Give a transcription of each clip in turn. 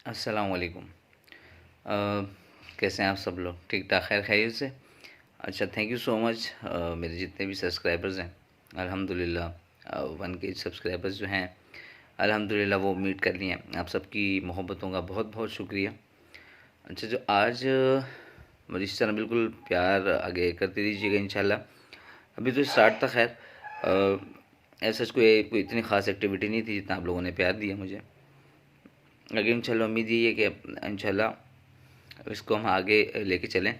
अस्सलाम वालेकुम। कैसे हैं आप सब लोग? ठीक ठाक, खैर खैरियत से? अच्छा, थैंक यू सो मच। मेरे जितने भी सब्सक्राइबर्स हैं, अल्हम्दुलिल्लाह 1K सब्सक्राइबर्स जो हैं, अल्हम्दुलिल्लाह वो मीट कर लिए हैं। आप सबकी मोहब्बतों का बहुत बहुत शुक्रिया। अच्छा, जो आज इस तरह बिल्कुल प्यार आगे करते रहिएगा इंशाल्लाह। अभी तो स्टार्ट था, खैर ऐसा कोई इतनी ख़ास एक्टिविटी नहीं थी जितना आप लोगों ने प्यार दिया मुझे। आगे इंशाल्लाह उम्मीद यही है कि इंशाल्लाह इसको हम आगे लेके चलें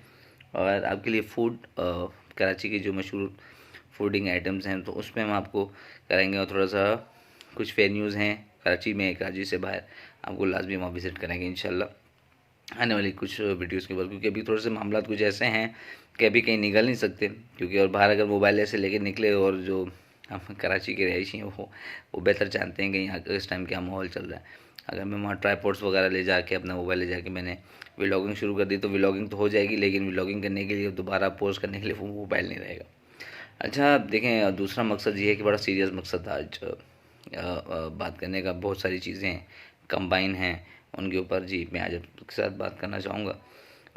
और आपके लिए फूड कराची की जो मशहूर फूडिंग आइटम्स हैं तो उसमें हम आपको कराएंगे, और थोड़ा सा कुछ फेयर न्यूज़ हैं कराची में, कराची से बाहर आपको लाजमी वहाँ विज़िट करेंगे इंशाल्लाह आने वाली कुछ वीडियोस के बाद, क्योंकि अभी थोड़े से मामला कुछ ऐसे हैं कि अभी कहीं निकल नहीं सकते, क्योंकि और बाहर अगर मोबाइल ऐसे लेके निकले, और जो हम कराची के रहायशी हैं वो बेहतर जानते हैं कि यहाँ इस टाइम क्या माहौल चल रहा है। अगर मैं वहाँ ट्राईपॉड्स वगैरह ले जाके अपना मोबाइल ले जाके मैंने व्लॉगिंग शुरू कर दी तो व्लॉगिंग तो हो जाएगी, लेकिन व्लॉगिंग करने के लिए दोबारा पोस्ट करने के लिए वो मोबाइल नहीं रहेगा। अच्छा देखें, दूसरा मकसद ये है कि बड़ा सीरियस मकसद था आज बात करने का। बहुत सारी चीज़ें कंबाइन हैं उनके ऊपर। जी, मैं आज आपके साथ बात करना चाहूँगा।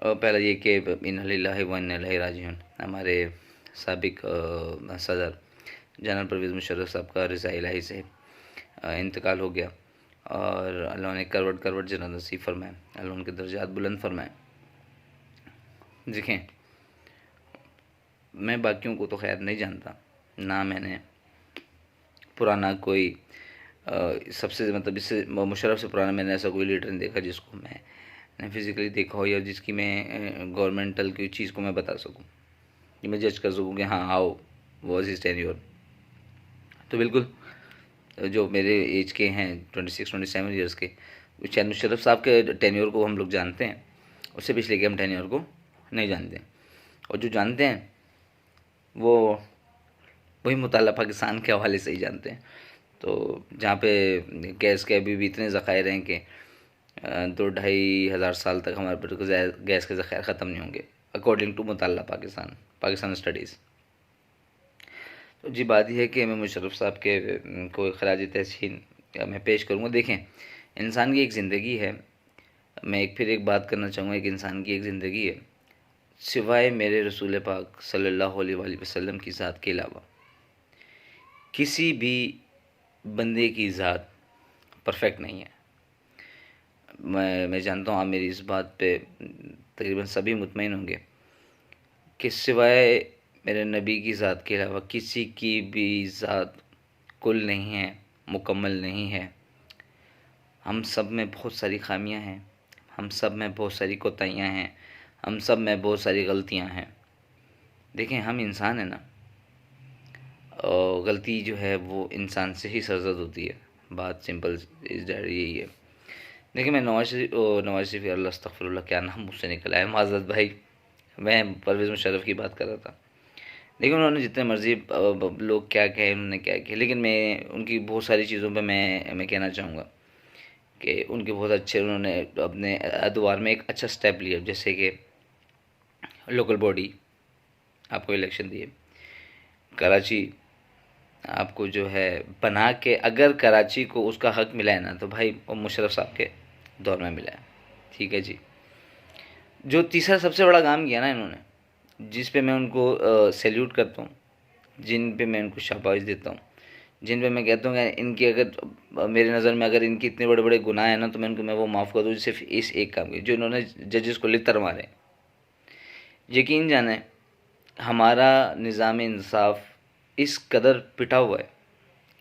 पहला ये कि इन्ना लिल्लाहि व इन्ना इलैहि राजिऊन, हमारे साबिक सदर जनरल परवेज़ मुशर्रफ साहब का रिज़ा इलाही से इंतकाल हो गया, और अल्लाह ने करवट करवट जन्नत नसीब फरमाए, अल्लाह उनके दर्जात बुलंद फरमाए। देखें, मैं बाकियों को तो खैर नहीं जानता, ना मैंने पुराना कोई सबसे मतलब इससे मुशर्रफ से पुराना मैंने ऐसा कोई लीडर नहीं देखा जिसको मैंने फिज़िकली देखा हो, या जिसकी मैं गवर्नमेंटल की चीज़ को मैं बता सकूं, कि मैं जज कर सकूं कि हाँ आओ वॉज इज टेन्योर। तो बिल्कुल जो मेरे एज के हैं 26-27 ईयर्स के, शायद मुशर्रफ साहब के टेन्योर को हम लोग जानते हैं, उससे पिछले के हम टेन्योर को नहीं जानते। और जो जानते हैं वो वही मुताल्ला पाकिस्तान के हवाले से ही जानते हैं। तो जहाँ पे गैस के अभी भी इतने ज़ख़ायर हैं कि 2-2.5 हज़ार साल तक हमारे पर गैस के ज़ख़ायर ख़त्म नहीं होंगे, अकॉर्डिंग टू मुताल्ला पाकिस्तान स्टडीज़। तो जी बात यह है कि मैं मुशर्रफ साहब के को खराज तहसीन मैं पेश करूँगा। देखें, इंसान की एक ज़िंदगी है, मैं फिर एक बात करना चाहूँगा, एक इंसान की एक ज़िंदगी है, सिवाय मेरे रसूल पाक सल्लल्लाहु अलैहि वसल्लम की ज़ात के अलावा किसी भी बंदे की ज़ात परफेक्ट नहीं है। मैं जानता हूँ आप मेरी इस बात पे तकरीबन सभी मुतमईन होंगे कि सिवाय मेरे नबी की ज़ात के अलावा किसी की भी ज़ात कुल नहीं है, मुकम्मल नहीं है। हम सब में बहुत सारी खामियां हैं, हम सब में बहुत सारी कोताहियां हैं, हम सब में बहुत सारी गलतियां हैं। देखें, हम इंसान हैं ना, और गलती जो है वो इंसान से ही सरजद होती है। बात सिंपल इस डैट यही है। देखिए, मैं नवाज शरीफ अल्लाह अस्तगफिरुल्लाह, क्या नाम मुझसे निकला है, माज़रत भाई, मैं परवेज़ मुशर्रफ की बात कर रहा था। देखिए, उन्होंने जितने मर्ज़ी लोग क्या कहे, उन्होंने क्या किया, लेकिन मैं उनकी बहुत सारी चीज़ों पे मैं कहना चाहूँगा कि उनके बहुत अच्छे, उन्होंने अपने अदवार में एक अच्छा स्टेप लिया, जैसे कि लोकल बॉडी आपको इलेक्शन दिए, कराची आपको जो है बना के, अगर कराची को उसका हक मिला है ना, तो भाई वो मुशर्रफ साहब के दौर में मिला है। ठीक है जी। जो तीसरा सबसे बड़ा काम किया ना इन्होंने, जिस पे मैं उनको सैल्यूट करता हूँ, जिन पे मैं उनको शाबाश देता हूँ, जिन पे मैं कहता हूँ कि इनकी अगर मेरे नज़र में अगर इनकी इतने बड़े बड़े गुनाह हैं ना, तो मैं वो माफ़ कर दूँ, सिर्फ इस एक काम के, जो इन्होंने जजेस को लितर मारे। यकीन जाने, हमारा निज़ाम इंसाफ इस कदर पिटा हुआ है,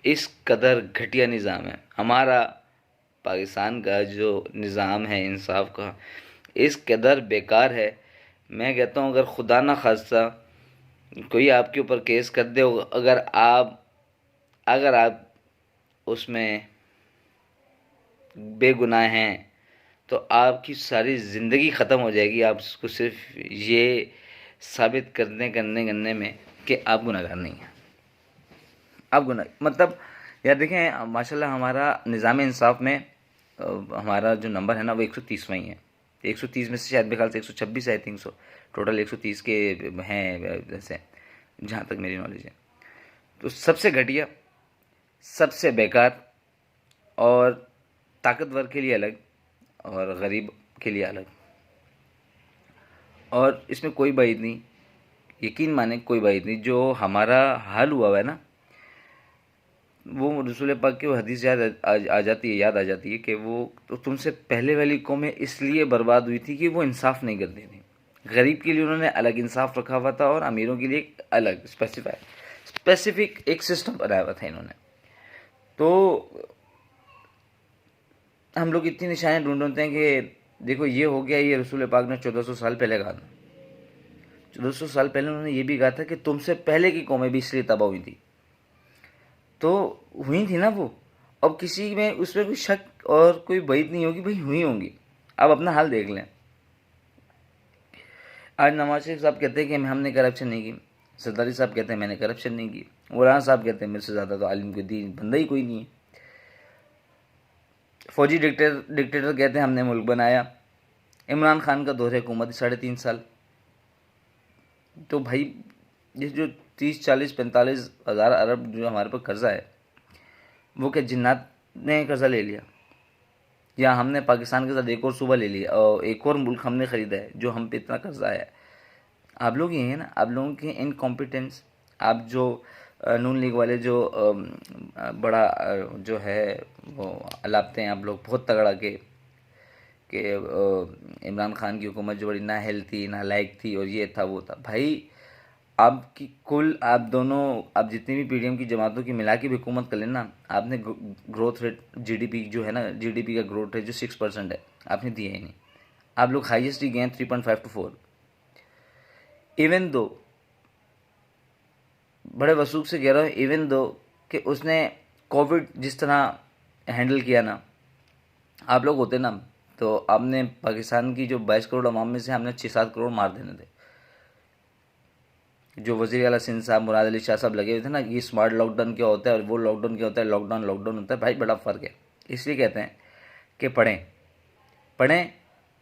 इस कदर घटिया निज़ाम है हमारा, पाकिस्तान का जो निज़ाम है इंसाफ का, इस कदर बेकार है। मैं कहता हूँ, अगर खुदा ना खास्ता कोई आपके ऊपर केस कर दे, अगर आप उसमें बेगुनाह हैं, तो आपकी सारी ज़िंदगी ख़त्म हो जाएगी, आप उसको सिर्फ ये साबित करने में कि आप गुनहगार नहीं हैं, आप गुनाह मतलब। यार देखें, माशाल्लाह हमारा निज़ाम इंसाफ में हमारा जो नंबर है ना वो 130वां ही है। 130 में से शायद मेरे ख्याल से 126 आई थिंक सो, टोटल 130 के हैं वैसे, जहाँ तक मेरी नॉलेज है। तो सबसे घटिया, सबसे बेकार, और ताकतवर के लिए अलग, और गरीब के लिए अलग। और इसमें कोई बात नहीं, यकीन माने कोई बात नहीं, जो हमारा हाल हुआ है ना, वो रसूल पाक की वो हदीस याद आ जाती है कि वो तो तुमसे पहले वाली कौमें इसलिए बर्बाद हुई थी कि वो इंसाफ नहीं करती थी। गरीब के लिए उन्होंने अलग इंसाफ रखा हुआ था और अमीरों के लिए अलग स्पेसिफिक एक सिस्टम बनाया हुआ था इन्होंने। तो हम लोग इतनी निशानियाँ ढूंढते हैं कि देखो ये हो गया, ये रसूल पाक ने 1400 साल पहले कहा था। 1400 साल पहले उन्होंने ये भी कहा था कि तुमसे पहले की कौमें भी इसलिए तबाह हुई थी, तो हुई थी ना वो। अब किसी में उसमें कोई शक और कोई बैत नहीं होगी, भाई हुई होंगी। आप अपना हाल देख लें। आज नवाज शरीफ साहब कहते हैं कि हमने करप्शन नहीं की, सरदारी साहब कहते हैं मैंने करप्शन नहीं की, मौलाना साहब कहते हैं मेरे से ज़्यादा तो आलिम को दीन बंदा ही कोई नहीं है, फौजी डिक्टेटर कहते हैं हमने मुल्क बनाया, इमरान खान का दौर हुकूमत 3.5 साल। तो भाई ये जो 30-40-45 हज़ार अरब जो हमारे पर कर्जा है, वो क्या जिन्नात ने कर्जा ले लिया, या हमने पाकिस्तान के साथ एक और सूबा ले लिया और एक और मुल्क हमने ख़रीदा है जो हम पे इतना कर्जा है? आप लोग ये हैं ना, आप लोगों की इनकॉम्पिटेंस। आप जो नून लीग वाले जो बड़ा जो है वो अलापते हैं आप लोग बहुत तगड़ा कि इमरान खान की हुकूमत जो बड़ी ना हेल्थी ना लायक थी और ये था वो था। भाई आपकी कुल आप दोनों आप जितनी भी पीडीएम की जमातों की मिला के भी हुकूमत कर लेना, आपने ग्रोथ रेट जीडीपी जो है ना, जीडीपी का ग्रोथ रेट जो 6% है आपने दिया ही नहीं। आप लोग हाईएस्ट ही गए 3.5 to 4। इवन दो बड़े वसूख से कह रहा हूँ, इवन दो कि उसने कोविड जिस तरह हैंडल किया ना, आप लोग होते ना तो आपने पाकिस्तान की जो 22 करोड़ अवाम में से हमने 6-7 करोड़ मार देने थे। जो वज़ीर आला सिंध साहब, मुराद अली शाह साहब लगे हुए थे ना, ये स्मार्ट लॉकडाउन क्या होता है और वो लॉकडाउन क्या होता है, लॉकडाउन होता है। भाई बड़ा फ़र्क है। इसलिए कहते हैं कि पढ़ें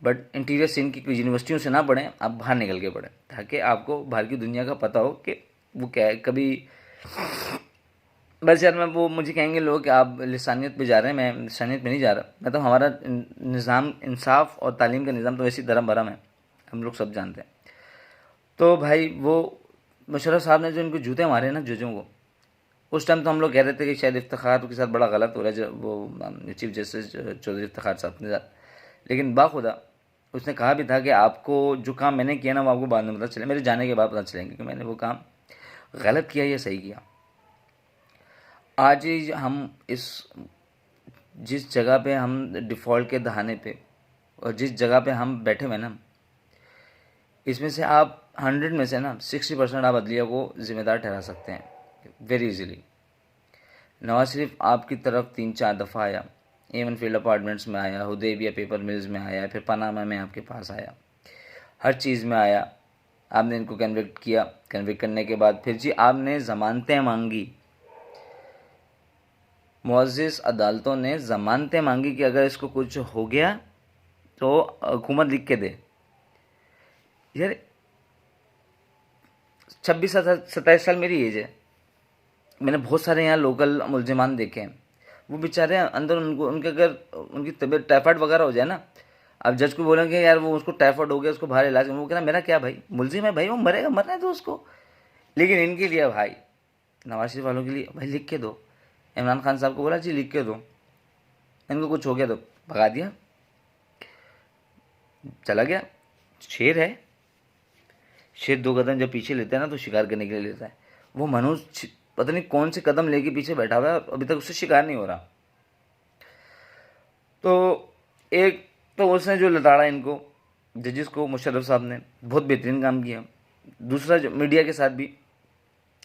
बट इंटीरियर सिंध की यूनिवर्सिटियों से ना पढ़ें, आप बाहर निकल के पढ़ें, ताकि आपको बाहर की दुनिया का पता हो कि वो क्या है। कभी बस यार मैं वो मुझे कहेंगे लोग कि आप लिसानियत पे जा रहे हैं, मैं लिसानियत पे नहीं जा रहा। मैं तो हमारा निज़ाम इंसाफ और तालीम का निज़ाम तो वैसे ही धर्म भरम है, हम लोग सब जानते हैं। तो भाई वो मुशर्रफ साहब ने जो इनको जूते मारे ना जजों को, उस टाइम तो हम लोग कह रहे थे कि शायद इफ्तिखार के साथ बड़ा गलत हो रहा है वो चीफ जस्टिस चौधरी इफ्तिखार साहब के साथ। लेकिन बाखुदा उसने कहा भी था कि आपको जो काम मैंने किया ना वो आपको बाद में पता चले, मेरे जाने के बाद पता चलेंगे कि मैंने वो काम गलत किया या सही किया। आज ही हम जिस जगह पे हम डिफ़ॉल्ट के दहाने पे और जिस जगह पे हम बैठे हुए ना, इसमें से आप 100 में से ना 60% आप अदलिया को ज़िम्मेदार ठहरा सकते हैं वेरी इजीली। नवाज शरीफ आपकी तरफ 3-4 दफ़ा आया, एवन फील्ड अपार्टमेंट्स में आया, हुदैबिया पेपर मिल्स में आया, फिर पनामा में आपके पास आया, हर चीज़ में आया। आपने इनको कन्विक्ट किया, कन्विक्ट करने के बाद फिर जी आपने ज़मानतें मांगी, मुअज़्ज़िज़ अदालतों ने ज़मानतें मांगी कि अगर इसको कुछ हो गया तो हुकूमत लिख के दे। यार 26-27 साल मेरी एज है, मैंने बहुत सारे यहाँ लोकल मुलजिमान देखे हैं, वो बेचारे अंदर उनके अगर उनकी तबीयत टाइफाइड वगैरह हो जाए ना, अब जज को बोलेंगे यार वो उसको टाइफाइड हो गया उसको बाहर इलाज, वो कहना मेरा क्या भाई, मुलजिम है भाई, वो मरेगा मरना है तो उसको। लेकिन इनके लिए भाई नवाज शरीफ वालों के लिए भाई लिख के दो। इमरान खान साहब को बोला जी लिख के दो, इनको कुछ हो गया तो भगा दिया, चला गया। शेर है, शेर 2 कदम जब पीछे लेता है ना तो शिकार करने के लिए लेता है। वो मनुष्य पता नहीं कौन से कदम लेके पीछे बैठा हुआ है और अभी तक उससे शिकार नहीं हो रहा। तो एक तो उसने जो लताड़ा इनको जजेस को, मुशर्रफ साहब ने बहुत बेहतरीन काम किया। दूसरा जो मीडिया के साथ भी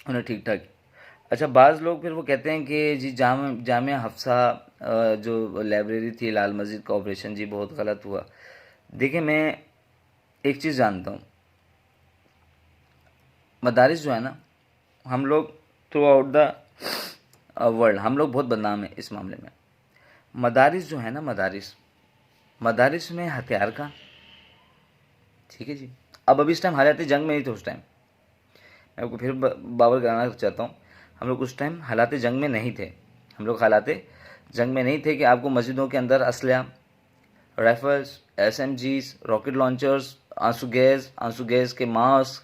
उन्हें ठीक ठाक। अच्छा बाज़ लोग फिर वो कहते हैं कि जी जामिया हफ्सा जो लाइब्रेरी थी लाल मस्जिद का ऑपरेशन जी बहुत गलत हुआ। देखिए मैं एक चीज़ जानता हूँ, मदारिस जो है ना, हम लोग थ्रू आउट द वर्ल्ड हम लोग बहुत बदनाम है इस मामले में। मदारिस जो है ना, मदारिस में हथियार का, ठीक है जी। अब अभी इस टाइम हालात जंग में नहीं थे उस टाइम, मैं आपको फिर बावर कराना चाहता हूँ, हम लोग उस टाइम हालात जंग में नहीं थे। हम लोग हालात जंग में नहीं थे कि आपको मस्जिदों के अंदर असलहा राइफल्स, SMGs, रॉकेट लॉन्चर्स, आंसू गैस के मास्क,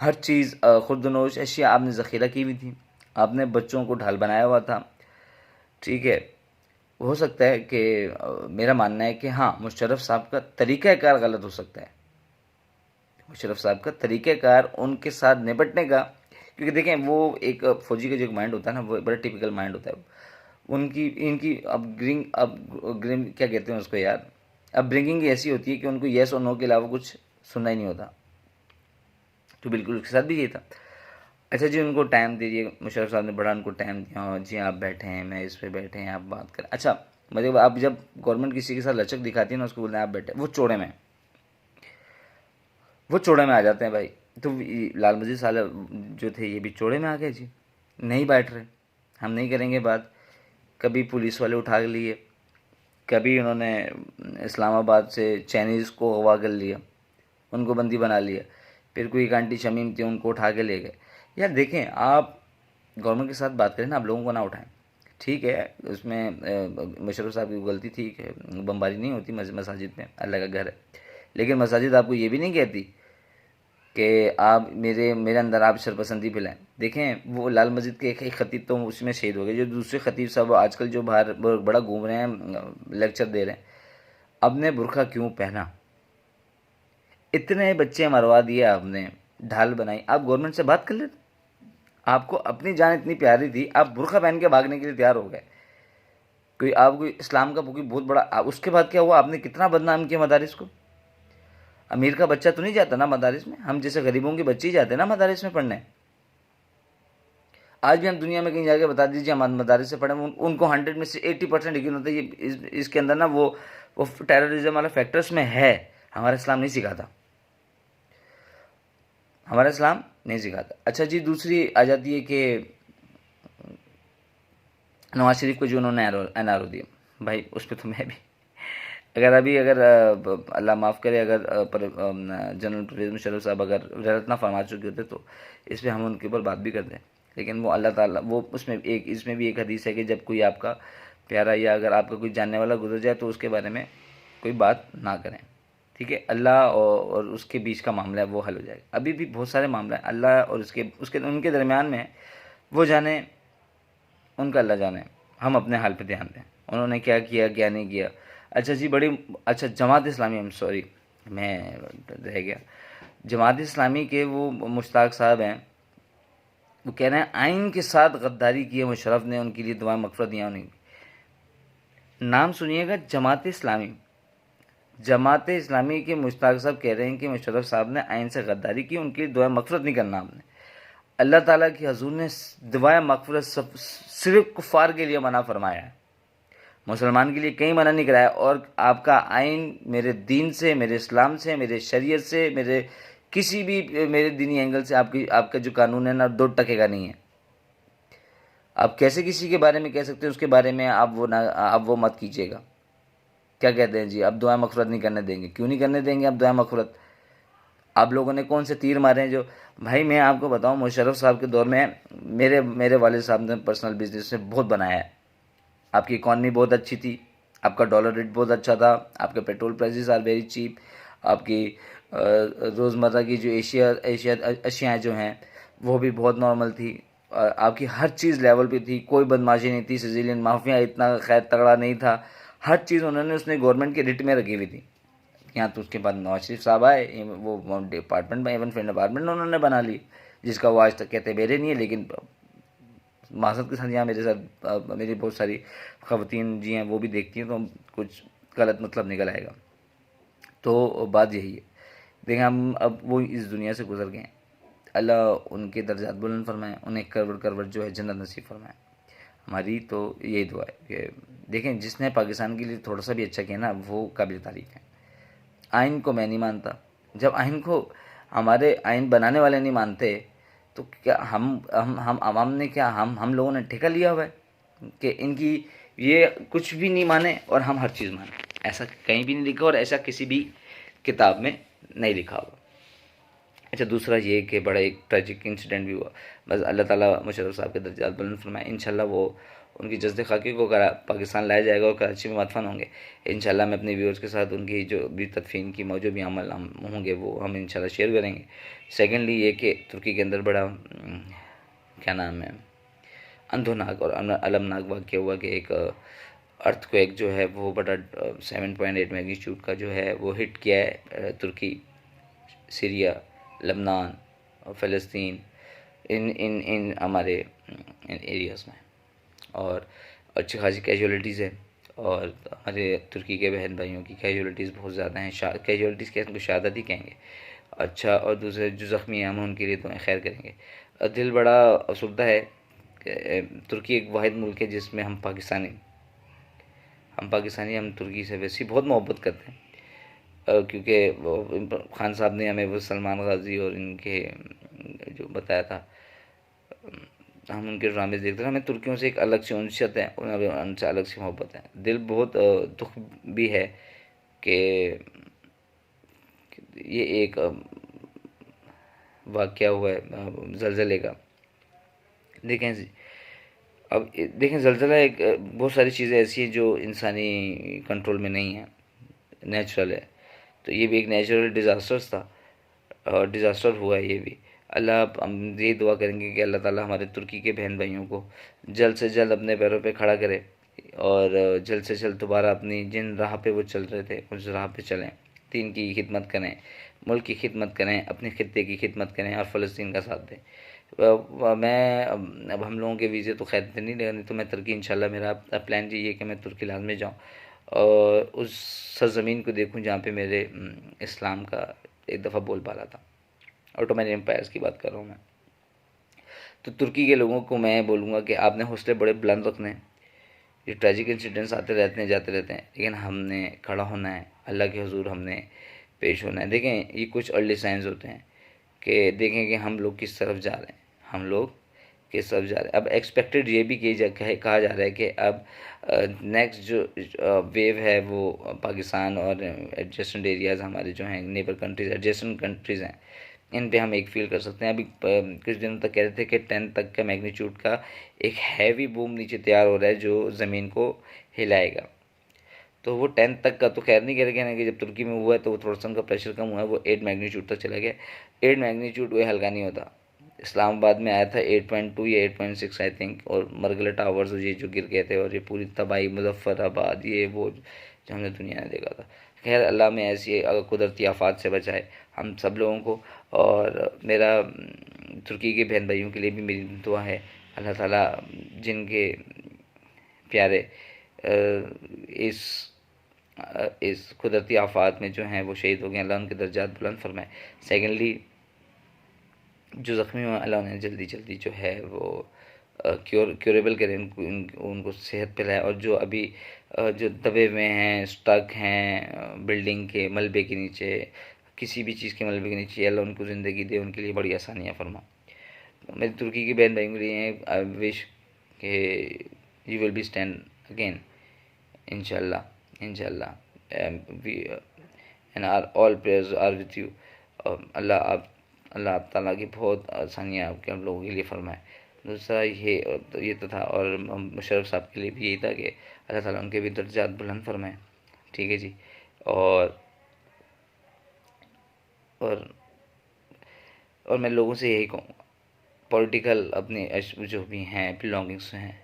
हर चीज़ खुर्दनोश अशिया आपने ज़ख़ीरा की हुई थी। आपने बच्चों को ढाल बनाया हुआ था, ठीक है। हो सकता है कि मेरा मानना है कि हाँ, मुशर्रफ साहब का तरीक़ाकार गलत हो सकता है। मुशर्रफ साहब का तरीक़ाकार उनके साथ निपटने का, क्योंकि देखें वो एक फ़ौजी का जो माइंड होता है ना, वो बड़ा टिपिकल माइंड होता है। उनकी इनकी अपग्रिंग क्या कहते हैं उसको यार, अपब्रिंगिंग ऐसी होती है कि उनको येस और नो के अलावा कुछ सुनना ही नहीं होता। तो बिल्कुल उसके साथ भी ये था। अच्छा जी, उनको टाइम दीजिए, मुशर्रफ साहब ने बड़ा उनको टाइम दिया, जी आप बैठे हैं, मैं इस पे बैठे हैं, आप बात करें। अच्छा, मतलब आप जब गवर्नमेंट किसी के साथ लचक दिखाती है ना, उसको बोलते हैं आप बैठे, वो चौड़े में आ जाते हैं भाई। तो लाल मजीद साले जो थे ये भी चौड़े में आ गए जी, नहीं बैठ रहे, हम नहीं करेंगे बात। कभी पुलिस वाले उठा लिए, कभी उन्होंने इस्लामाबाद से चाइनीज़ को अगवा कर लिया, उनको बंदी बना लिया। फिर कोई एक आंटी शमीम थी, उनको उठा के ले गए। यार देखें, आप गवर्नमेंट के साथ बात करें ना, आप लोगों को ना उठाएं, ठीक है। उसमें मुशर्रफ साहब की गलती थी कि बमबारी नहीं होती मसाजिद में, अल्लाह का घर है। लेकिन मसाजिद आपको ये भी नहीं कहती कि आप मेरे मेरे अंदर आप शरपसंदी फैलाएं। देखें, वो लाल मस्जिद के एक खतीब तो उसमें शहीद हो गए, जो दूसरे खतीब साहब आजकल जो बाहर बड़ा घूम रहे हैं, लेक्चर दे रहे हैं, आपने बुरखा क्यों पहना, इतने बच्चे मरवा दिए आपने, ढाल बनाई, आप गवर्नमेंट से बात कर लेते। आपको अपनी जान इतनी प्यारी थी, आप बुरखा पहन के भागने के लिए तैयार हो गए। कोई आपको इस्लाम का कोई बहुत बड़ा, उसके बाद क्या हुआ, आपने कितना बदनाम किया मदारिस को। अमीर का बच्चा तो नहीं जाता ना मदारिस में, हम जैसे गरीबों के बच्चे ही जाते हैं ना मदारिस में पढ़ने। आज भी हम दुनिया में कहीं जाके बता दीजिए हम मदारिस से पढ़े, उनको 100 में से 80% यकीन होता है ये इसके अंदर ना वो टेररिज्म वाला फैक्टर्स में है। हमारा इस्लाम नहीं सिखाता, हमारा इस्लाम नहीं सिखाता। अच्छा जी, दूसरी आ जाती है कि नवाज शरीफ को जो उन्होंने एनआरओ दिया, भाई उस पर तो मैं भी, अगर अल्लाह माफ़ करे, अगर जनरल परवेज़ मुशर्रफ साहब अगर गलत ना फरमा चुके होते तो इस पर हम उनके ऊपर बात भी करते हैं। लेकिन वो अल्लाह ताला, वो इसमें भी एक हदीस है कि जब कोई आपका प्यारा या अगर आपका कोई जानने वाला गुजर जाए तो उसके बारे में कोई बात ना करें, ठीक है। अल्लाह और उसके बीच का मामला है, वो हल हो जाएगा। अभी भी बहुत सारे मामला है अल्लाह और उसके उनके दरमियान में, वो जाने, उनका अल्लाह जाने, हम अपने हाल पे ध्यान दें, उन्होंने क्या किया क्या नहीं किया। अच्छा जी, अच्छा Jamaat Islami, I am sorry मैं रह गया, जमात इस्लामी के वो मुश्ताक साहब हैं, वो कह रहे हैं आइन के साथ गद्दारी की है मुशर्रफ ने, उनके लिए दुआ मग़फ़िरत दिया उन्हें। नाम सुनिएगा, जमात इस्लामी के मुश्ताक साहब कह रहे हैं कि मुशर्रफ साहब ने आइन से गद्दारी की, उनके लिए दुआ मग़फ़िरत नहीं करना आपने। अल्लाह ताला की हजूर ने दुआ मग़फ़िरत सिर्फ कुफ़ार के लिए मना फरमाया है, मुसलमान के लिए कहीं मना नहीं कराया। और आपका आइन मेरे दीन से, मेरे इस्लाम से, मेरे शरीयत से, मेरे किसी भी मेरे दीनी एंगल से आपका जो कानून है ना, 2 टकेगा नहीं है। आप कैसे किसी के बारे में कह सकते हैं, उसके बारे में आप वो मत कीजिएगा। क्या कहते हैं जी, आप दुआ मग़फ़िरत नहीं करने देंगे, क्यों नहीं करने देंगे आप दुआ मग़फ़िरत। आप लोगों ने कौन से तीर मारे हैं जो, भाई मैं आपको बताऊं, मुशर्रफ साहब के दौर में मेरे वालिद साहब ने पर्सनल बिजनेस से बहुत बनाया है। आपकी इकॉनमी बहुत अच्छी थी, आपका डॉलर रेट बहुत अच्छा था, आपके petrol prices are very cheap, आपकी रोज़मर्रा की जो अशियाएँ जो हैं वो भी बहुत नॉर्मल थी, आपकी हर चीज़ लेवल पे थी, कोई बदमाशी नहीं थी, सिजिलियन माफिया इतना खैर तगड़ा नहीं था, हर चीज़ उन्होंने उसने गवर्नमेंट के रिट में रखी हुई थी। यहाँ तो उसके बाद नवाज शरीफ साहब आए, वो डिपार्टमेंट में, इवन फ्रेंड डिपार्टमेंट उन्होंने बना ली, जिसका वो आज तक कहते मेरे नहीं है। लेकिन मासद के साथ यहाँ मेरे साथ मेरी बहुत सारी ख़वातीन जी हैं, वो भी देखती हैं, तो कुछ गलत मतलब निकल आएगा। तो बात यही है, देखें हम अब वो इस दुनिया से गुजर गए हैं, अल्लाह उनके दर्जात बुलंद फरमाए, उन्हें करवट करवट जो है जन्नत नसीब फरमाए। हमारी तो यही दुआ है कि देखें, जिसने पाकिस्तान के लिए थोड़ा सा भी अच्छा किया ना, वो काबिल तारीफ़ है। आइन को मैं नहीं मानता, जब आइन को हमारे आइन बनाने वाले नहीं मानते तो क्या हम आवाम ने, क्या हम लोगों ने ठेका लिया हुआ है कि इनकी ये कुछ भी नहीं माने और हम हर चीज़ माने। ऐसा कहीं भी नहीं लिखा और ऐसा किसी भी किताब में नहीं लिखा हुआ। अच्छा, दूसरा ये कि बड़ा एक ट्रेजिक इंसिडेंट भी हुआ, बस अल्लाह ताला मुशर्रफ साहब के दर्जात बुलंद फरमाए, इंशाल्लाह वो उनकी जज्द खाकी को पाकिस्तान लाया जाएगा और कराची में मदफन होंगे। इंशाल्लाह मैं अपने व्यूअर्स के साथ उनकी जो भी तदफीन की जो भी अमल हम होंगे वो हम इंशाल्लाह शेयर करेंगे। सेकेंडली ये कि तुर्की के अंदर बड़ा क्या नाम है, अंधोनाक और अलमनाक वाक़या हुआ कि एक अर्थक्वेक जो है वो बड़ा 7.8 मैग्नीट्यूड का जो है वो हिट किया है तुर्की, सीरिया, लबनान और फ़लस्तीन, इन इन इन हमारे इन एरियाज़ में, और अच्छी खासी कैजुअलिटीज़ है। और हमारे तुर्की के बहन भाइयों की कैजुअलिटीज़ बहुत ज़्यादा हैं। कैजुअलिटीज़ क्या, उनको शहादत ही कहेंगे। अच्छा, और दूसरे जो ज़ख्मी हैं हम उनके लिए तो खैर करेंगे। दिल बड़ा असुफ्दा है कि तुर्की एक वाहिद मुल्क है जिसमें हम पाकिस्तानी हम तुर्की से वैसे ही बहुत मोहब्बत करते हैं, क्योंकि खान साहब ने हमें वो सलमान गाजी और इनके जो बताया था, हम उनके ड्रामे देखते हैं। हमें तुर्कियों से एक अलग सी उनसियत है, उनसे अलग सी मोहब्बत है। दिल बहुत दुख भी है कि ये एक वाक़या हुआ है ज़लज़ले का। देखें अब देखें ज़लज़ला एक बहुत सारी चीज़ें ऐसी हैं जो इंसानी कंट्रोल में नहीं है, नेचुरल है। तो ये भी एक नेचुरल डिज़ास्टर्स था और डिज़ास्टर हुआ है ये भी। अल्लाह, हम ये दुआ करेंगे कि अल्लाह ताला हमारे तुर्की के बहन भाइयों को जल्द से जल्द अपने पैरों पे खड़ा करे और जल्द से जल्द दोबारा अपनी जिन राह पे वो चल रहे थे उस राह पे चलें, दीन की खिदमत करें, मुल्क की खिदमत करें, अपने खित्ते की खिदमत करें और फ़लस्तीन का साथ दें। मैं अब हम लोगों के वीज़े तो खैर नहीं लगा, नहीं तो मैं तुर्की इंशाल्लाह, मेरा प्लान ये है कि मैं तुर्की लाज़मी जाऊँ और उस सरज़मीन को देखूँ जहाँ पे मेरे इस्लाम का एक दफ़ा बोलबाला था। ऑटोमैन एम्पायर्स की बात कर रहा हूँ मैं। तो तुर्की के लोगों को मैं बोलूँगा कि आपने हौसले बड़े बुलंद रखने हैं। ये ट्रेजिक इंसिडेंट्स आते रहते हैं, जाते रहते हैं, लेकिन हमने खड़ा होना है, अल्लाह के हुजूर हमने पेश होना है। देखें, ये कुछ अर्ली साइंस होते हैं कि देखें कि हम लोग किस तरफ जा रहे हैं, हम लोग किस तरफ जा रहे हैं। अब एक्सपेक्टेड ये भी कहा जा रहा है कि अब नेक्स्ट जो वेव है वो पाकिस्तान और एडजेसेंट एरियाज़ हमारे जो हैं नेबर कंट्रीज़, एडजेसेंट कंट्रीज़ हैं, इन पे हम एक फील कर सकते हैं। अभी कुछ दिनों तक कह रहे थे कि 10 तक का मैग्नीट्यूड का एक हैवी बूम नीचे तैयार हो रहा है जो ज़मीन को हिलाएगा। तो वो 10 तक का तो खैर नहीं कह रहे ना, कि जब तुर्की में हुआ है तो वो थोड़ा सा उनका प्रेशर कम हुआ है, वो 8 मैग्नीट्यूड तक चला गया। 8 मैग्नीट्यूड कोई हल्का नहीं होता। इस्लामाबाद में आया था 8.2 या 8.6 आई थिंक, और मरगला टावर्स ये जो गिर गए थे और ये पूरी तबाही, मुजफ्फराबाद, ये वो जो हमने दुनिया ने देखा था। खैर, अल्लाह में ऐसी कुदरती आफात से बचाए हम सब लोगों को। और मेरा तुर्की के बहन भाइयों के लिए भी मेरी दुआ है, अल्लाह ताला जिनके प्यारे इस कुदरती आफात में जो हैं वो शहीद हो गए, अल्लाह उनके दर्जात बुलंद फरमाए। सेकेंडली, जो ज़ख्मी हुए अल्लाह उन्हें जल्दी जल्दी जो है वो क्योरेबल करें, उनको सेहत पे लाए। और जो अभी जो दबे हुए हैं, स्टक हैं बिल्डिंग के मलबे के नीचे, किसी भी चीज़ के मलबे के नीचे, अल्लाह उनको ज़िंदगी दे, उनके लिए बड़ी आसानियाँ फरमा। मेरी तुर्की की बहन भाइयों के लिए आई विश कि you will be stand again इंशाल्लाह, we and our all prayers are with you. Allah ताला की बहुत आसानियाँ आपके हम लोगों के लिए फरमाए। दूसरा ये तो था, और मुशर्रफ साहब के लिए भी यही था कि अल्लाह ताला उनके भी दर्जात बुलंद फरमाए। ठीक है जी। और और और मैं लोगों से यही कहूँगा, पॉलिटिकल अपने जो भी हैं बिलोंगिंग्स हैं,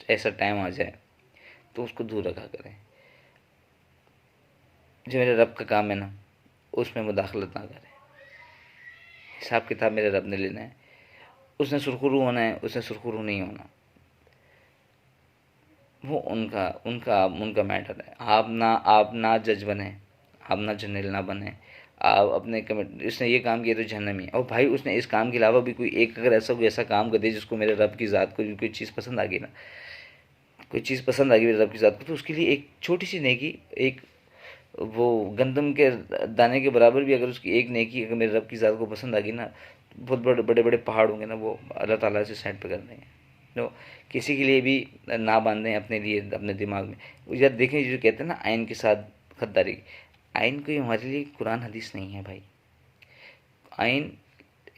ऐसा टाइम आ जाए तो उसको दूर रखा करें। जो मेरे रब का काम है ना, उसमें मुदाखलत ना करें। हिसाब किताब मेरे रब ने लेना है, उसने सुरखरू होना है, उसने सुरखरू नहीं होना, वो उनका उनका उनका मैटर है। आप ना जज बने, आप ना जर्नल ना बने, आप अपने कमिट, उसने ये काम किया तो जहन्नमी है। और भाई, उसने इस काम के अलावा भी कोई एक अगर ऐसा काम कर दे जिसको मेरे रब की ज़ात को कोई चीज़ पसंद आ गई ना, कोई चीज़ पसंद आ गई मेरे रब की ज़ात को, तो उसके लिए एक छोटी सी नेकी, एक वो गंदम के दाने के बराबर भी अगर उसकी एक नेकी अगर मेरे रब की ज़ात को पसंद आ गई ना, बहुत बड़े बड़े बड़े पहाड़ होंगे ना, वो अल्लाह ताला से साइड पे कर देंगे। तो किसी के लिए भी ना बांधें अपने लिए, अपने दिमाग में। यार देखें, जो कहते हैं ना आइन के साथ गद्दारी, आइन कोई हमारे लिए कुरान हदीस नहीं है भाई। आइन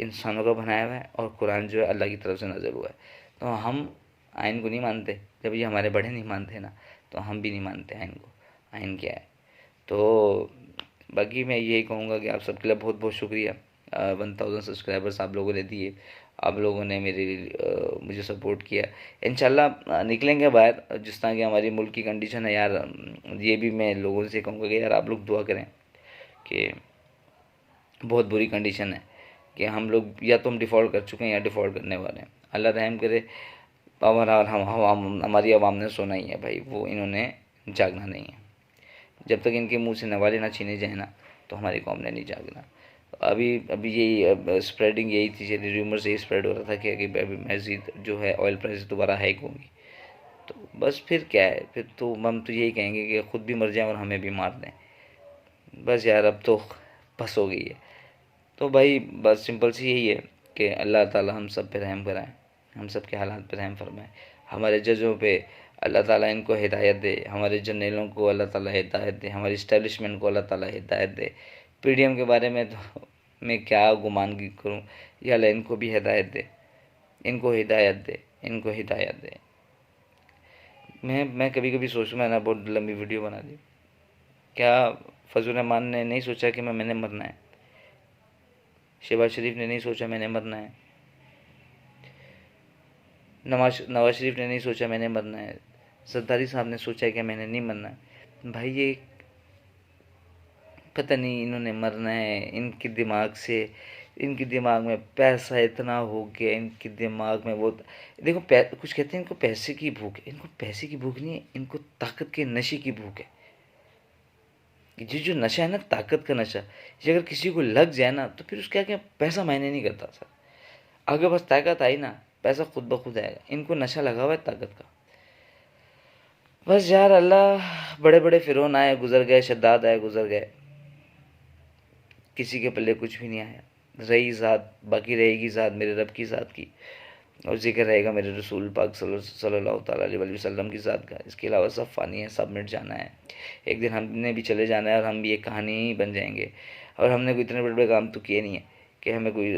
इंसानों का बनाया हुआ है और कुरान जो है अल्लाह की तरफ से नज़र हुआ है। तो हम आइन को नहीं मानते। जब ये हमारे बड़े नहीं मानते ना, तो हम भी नहीं मानते आइन को। आइन क्या है। तो बाकी मैं यही कहूँगा कि आप सबके लिए बहुत बहुत शुक्रिया। 1000 सब्सक्राइबर्स आप लोगों ने दिए, आप लोगों ने मुझे सपोर्ट किया। इंशाल्लाह निकलेंगे बाहर। जिस तरह की हमारी मुल्क की कंडीशन है यार, ये भी मैं लोगों से कहूँगा कि यार आप लोग दुआ करें कि बहुत बुरी कंडीशन है कि हम लोग या तो हम डिफ़ॉल्ट कर चुके हैं या डिफ़ॉल्ट करने वाले हैं। अल्लाह रहम करे। हमारा हमारी आवाम ने सोना ही है भाई, वो इन्होंने जागना नहीं है। जब तक इनके मुंह से नवाले ना छीने जाए ना, तो हमारी कौम ने नहीं जागना। अभी अभी यही स्प्रेडिंग यही थी, र्यूमर्स यही स्प्रेड हो रहा था कि अभी मज़ीद जो है ऑयल प्राइस दोबारा हाइक होंगी। तो बस फिर क्या है, फिर तो हम तो यही कहेंगे कि खुद भी मर जाएं और हमें भी मार दें। बस यार अब तो बस हो गई है। तो भाई बस सिंपल सी यही है कि अल्लाह ताला हम सब पे रहम कराएं, हम सब के हालात पे रहम फरमाएं। हमारे जजों पे अल्लाह ताला इनको हिदायत दे, हमारे जर्नलों को अल्लाह ताला हिदायत दे, हमारी इस्टेब्लिशमेंट को अल्लाह ताला हिदायत दे। पीडीएम के बारे में तो मैं क्या गुमान की करूँ, या अल्लाह इनको भी हिदायत दे, इनको हिदायत दे, इनको हिदायत दे। मैं कभी कभी सोचूँ, मैंने बहुत लंबी वीडियो बना दी। क्या फजल रहमान ने नहीं सोचा कि मैंने मरना है? शहबाज शरीफ ने नहीं सोचा मैंने मरना है? नवाज शरीफ ने नहीं सोचा मैंने मरना है? सरदारी साहब ने सोचा कि मैंने नहीं मरना है? भाई ये पता नहीं इन्होंने मरना है, इनके दिमाग से, इनके दिमाग में पैसा इतना हो गया, इनके दिमाग में वो देखो कुछ कहते हैं इनको पैसे की भूख है। इनको पैसे की भूख नहीं है, इनको ताकत के नशे की भूख है। ये जो नशा है ना, ताकत का नशा, ये अगर किसी को लग जाए ना, तो फिर उसका क्या पैसा मायने नहीं करता सर। अगर बस ताकत आई ना, पैसा खुद ब खुद आएगा। इनको नशा लगा हुआ है ताकत का। बस यार अल्लाह, बड़े बड़े फिरौन आए गुजर गए, शद्दाद आए गुजर गए, किसी के पल्ले कुछ भी नहीं आया। रही ज़ात, बाकी रहेगी ज़ात मेरे रब की ज़ात की, और जिक्र रहेगा मेरे रसूल पाक सल्लल्लाहु अलैहि वसल्लम की ज़ात का। इसके अलावा सब फ़ानी है, सब मिट जाना है। एक दिन हमने भी चले जाना है और हम भी एक कहानी ही बन जाएंगे। और हमने कोई इतने बड़े बड़े काम तो किए नहीं है कि हमें कोई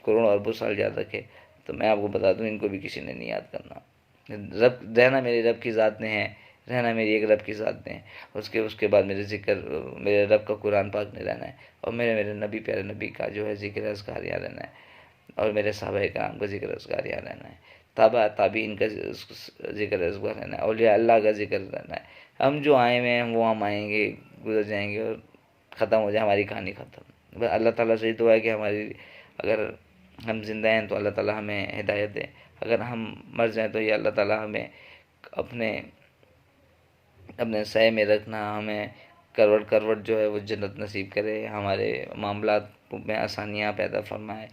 करोड़ों अरबों साल याद रखे। तो मैं आपको बता दूं, इनको भी किसी ने नहीं याद करना। रब रहना मेरे रब की ज़ात ने है, रहना मेरी एक रब की ज़ात ने है। उसके बाद मेरे ज़िक्र, मेरे रब का कुरान पाक में रहना है, और मेरे नबी प्यारे नबी का जो है ज़िक्र अज़कार यहाँ रहना है, और मेरे सहाबा कराम का ज़िक्र अज़कार यहाँ रहना है, ताबा ताबीन का ज़िक्र अज़कार रहना है, औलिया अल्लाह का ज़िक्र रहना है। हम जो आए हुए हैं वो हम आएंगे, गुजर जाएंगे और ख़त्म हो जाए हमारी कहानी ख़त्म। बस अल्लाह ताला से दुआ है कि अगर हम जिंदा हैं तो अल्लाह ताला हमें हिदायत दे, अगर हम मर जाएं तो ये अल्लाह ताला हमें अपने अपने सह में रखना, हमें करवट करवट जो है वो जन्नत नसीब करे, हमारे मामलात में आसानियाँ पैदा फरमाए।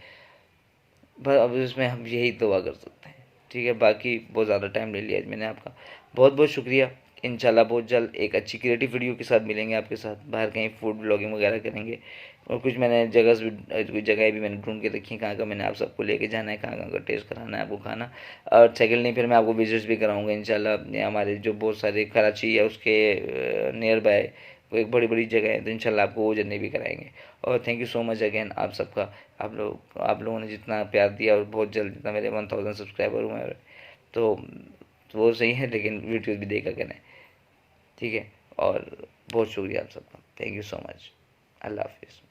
बस अब इसमें हम यही दुआ कर सकते हैं। ठीक है, बाकी बहुत ज़्यादा टाइम ले लिया आज मैंने आपका, बहुत बहुत शुक्रिया। इंशाल्लाह बहुत जल्द एक अच्छी क्रिएटिव वीडियो के साथ मिलेंगे आपके साथ, बाहर कहीं फूड ब्लॉगिंग वगैरह करेंगे। और कुछ मैंने कुछ जगह भी मैंने ढूंढ के रखी हैं, कहाँ का मैंने आप सबको लेके जाना है, कहाँ कहाँ का टेस्ट कराना है आपको खाना। और सेकंड नहीं, फिर मैं आपको विजिट्स भी कराऊंगा इंशाल्लाह। हमारे जो बहुत सारे कराची है उसके नियर बाय वो एक बड़ी बड़ी जगह है, तो इंशाल्लाह आपको वो जर्नी भी कराएंगे। और thank you so much again आप सबका। आप लोगों ने जितना प्यार दिया, और बहुत जल्द जितना मेरे 1000 सब्सक्राइबर हुए, तो वो सही है, लेकिन वीडियो भी देखा करें। ठीक है, और बहुत शुक्रिया आप सबका। Thank you so much. अल्लाह हाफिज़।